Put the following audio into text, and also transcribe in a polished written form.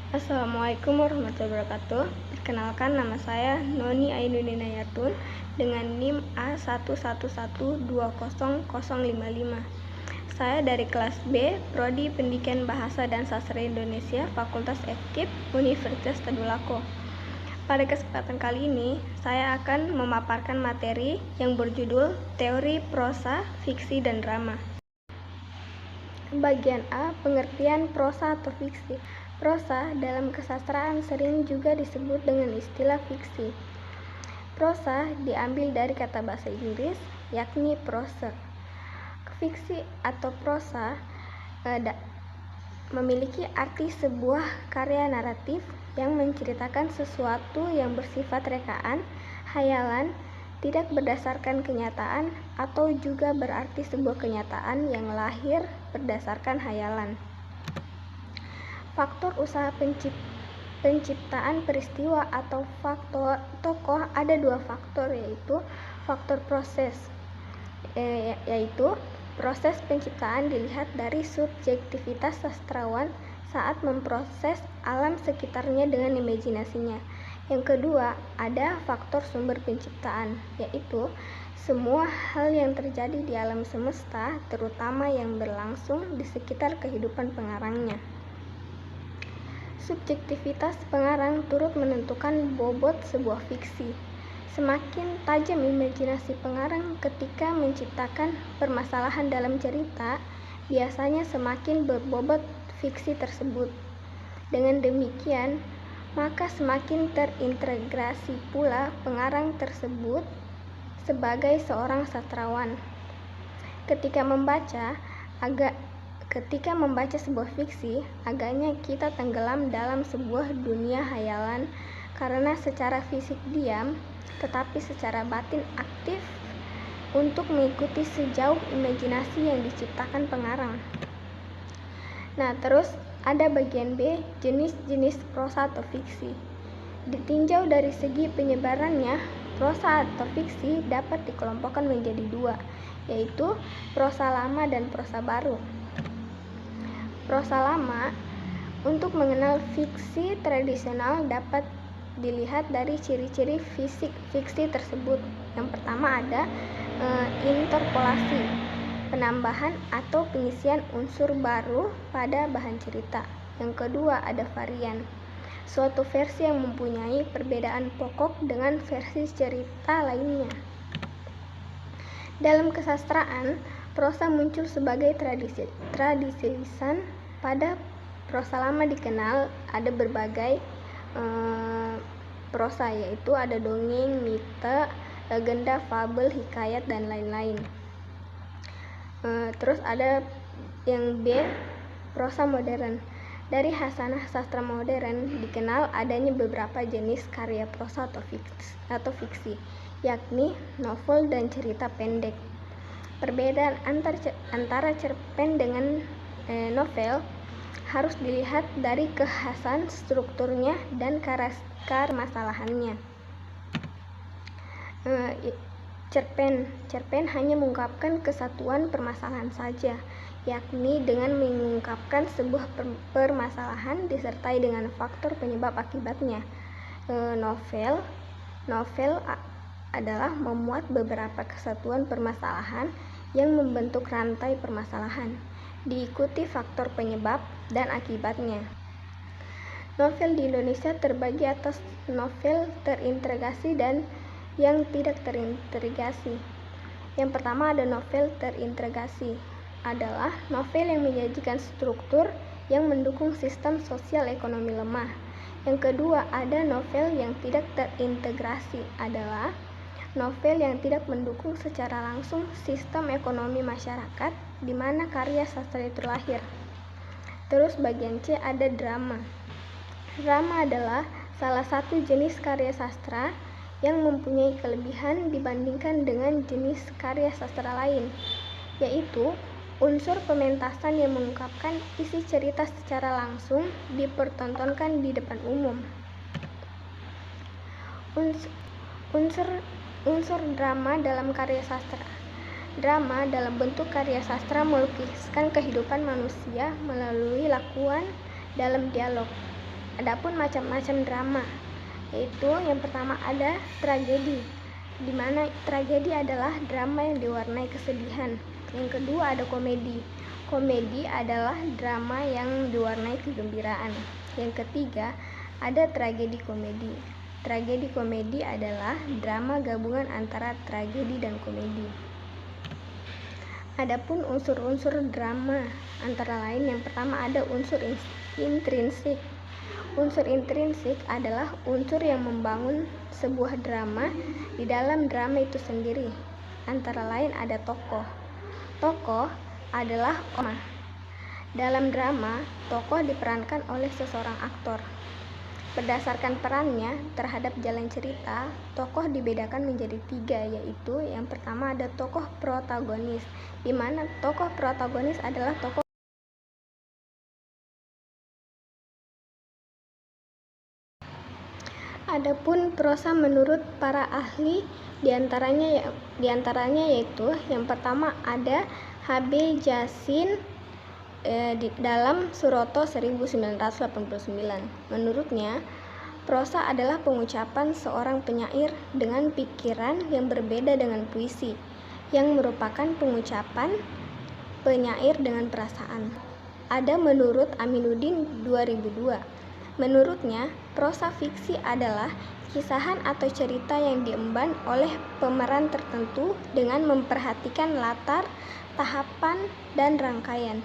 Assalamualaikum warahmatullahi wabarakatuh. Perkenalkan, nama saya Noni Ainudinayatun dengan NIM A11120055. Saya dari kelas B, Prodi Pendidikan Bahasa dan Sastra Indonesia, Fakultas FKIP, Universitas Tadulako. Pada kesempatan kali ini, saya akan memaparkan materi yang berjudul Teori Prosa, Fiksi, dan Drama. Bagian A, pengertian prosa atau fiksi. Prosa dalam kesastraan sering juga disebut dengan istilah fiksi. Prosa diambil dari kata bahasa Inggris, yakni prose. Fiksi atau prosa memiliki arti sebuah karya naratif yang menceritakan sesuatu yang bersifat rekaan, hayalan, tidak berdasarkan kenyataan, atau juga berarti sebuah kenyataan yang lahir berdasarkan hayalan. Faktor usaha penciptaan peristiwa atau faktor tokoh ada dua faktor, yaitu faktor proses, yaitu proses penciptaan dilihat dari subjektivitas sastrawan saat memproses alam sekitarnya dengan imajinasinya. Yang kedua, ada faktor sumber penciptaan, yaitu semua hal yang terjadi di alam semesta, terutama yang berlangsung di sekitar kehidupan pengarangnya. Subjektivitas pengarang turut menentukan bobot sebuah fiksi. Semakin tajam imajinasi pengarang ketika menciptakan permasalahan dalam cerita, biasanya semakin berbobot fiksi tersebut. Dengan demikian, maka semakin terintegrasi pula pengarang tersebut sebagai seorang sastrawan. Ketika membaca sebuah fiksi, agaknya kita tenggelam dalam sebuah dunia hayalan karena secara fisik diam, tetapi secara batin aktif untuk mengikuti sejauh imajinasi yang diciptakan pengarang. Nah, terus ada bagian B, jenis-jenis prosa atau fiksi. Ditinjau dari segi penyebarannya, prosa atau fiksi dapat dikelompokkan menjadi dua, yaitu prosa lama dan prosa baru. Prosa lama, untuk mengenal fiksi tradisional dapat dilihat dari ciri-ciri fisik fiksi tersebut. Yang pertama ada interpolasi, penambahan atau pengisian unsur baru pada bahan cerita. Yang kedua ada varian, suatu versi yang mempunyai perbedaan pokok dengan versi cerita lainnya. Dalam kesastraan, prosa muncul sebagai tradisi lisan. Pada prosa lama dikenal ada berbagai prosa, yaitu ada dongeng, mite, legenda, fabel, hikayat, dan lain-lain. Terus ada yang B, prosa modern. Dari hasanah sastra modern dikenal adanya beberapa jenis karya prosa atau fiksi, yakni novel dan cerita pendek. Perbedaan antara cerpen dengan novel harus dilihat dari kekhasan strukturnya dan karakter masalahannya. Cerpen hanya mengungkapkan kesatuan permasalahan saja, yakni dengan mengungkapkan sebuah permasalahan disertai dengan faktor penyebab akibatnya. Novel adalah memuat beberapa kesatuan permasalahan yang membentuk rantai permasalahan, diikuti faktor penyebab dan akibatnya. Novel di Indonesia terbagi atas novel terintegrasi dan yang tidak terintegrasi. Yang pertama ada novel terintegrasi, adalah novel yang menyajikan struktur yang mendukung sistem sosial ekonomi lemah. Yang kedua ada novel yang tidak terintegrasi, adalah novel yang tidak mendukung secara langsung sistem ekonomi masyarakat di mana karya sastra itu lahir. Terus bagian C ada drama. Drama adalah salah satu jenis karya sastra yang mempunyai kelebihan dibandingkan dengan jenis karya sastra lain, yaitu unsur pementasan yang mengungkapkan isi cerita secara langsung dipertontonkan di depan umum. Unsur drama dalam karya sastra. Drama dalam bentuk karya sastra melukiskan kehidupan manusia melalui lakuan dalam dialog. Adapun macam-macam drama, yaitu yang pertama ada tragedi, di mana tragedi adalah drama yang diwarnai kesedihan. Yang kedua ada komedi. Komedi adalah drama yang diwarnai kegembiraan. Yang ketiga ada tragedi komedi. Tragedi komedi adalah drama gabungan antara tragedi dan komedi. Adapun unsur-unsur drama antara lain, yang pertama ada unsur intrinsik. Unsur intrinsik adalah unsur yang membangun sebuah drama di dalam drama itu sendiri. Antara lain ada tokoh. Tokoh adalah orang. Dalam drama, tokoh diperankan oleh seseorang aktor. Berdasarkan perannya terhadap jalan cerita, tokoh dibedakan menjadi 3, yaitu yang pertama ada tokoh protagonis, di mana tokoh protagonis adalah tokoh. Adapun prosa menurut para ahli diantaranya yaitu yang pertama ada H.B. Jahsin dalam Suroto 1989. Menurutnya, prosa adalah pengucapan seorang penyair dengan pikiran yang berbeda dengan puisi, yang merupakan pengucapan penyair dengan perasaan. Ada menurut Aminuddin 2002. Menurutnya, prosa fiksi adalah kisahan atau cerita yang diemban oleh pemeran tertentu dengan memperhatikan latar, tahapan, dan rangkaian.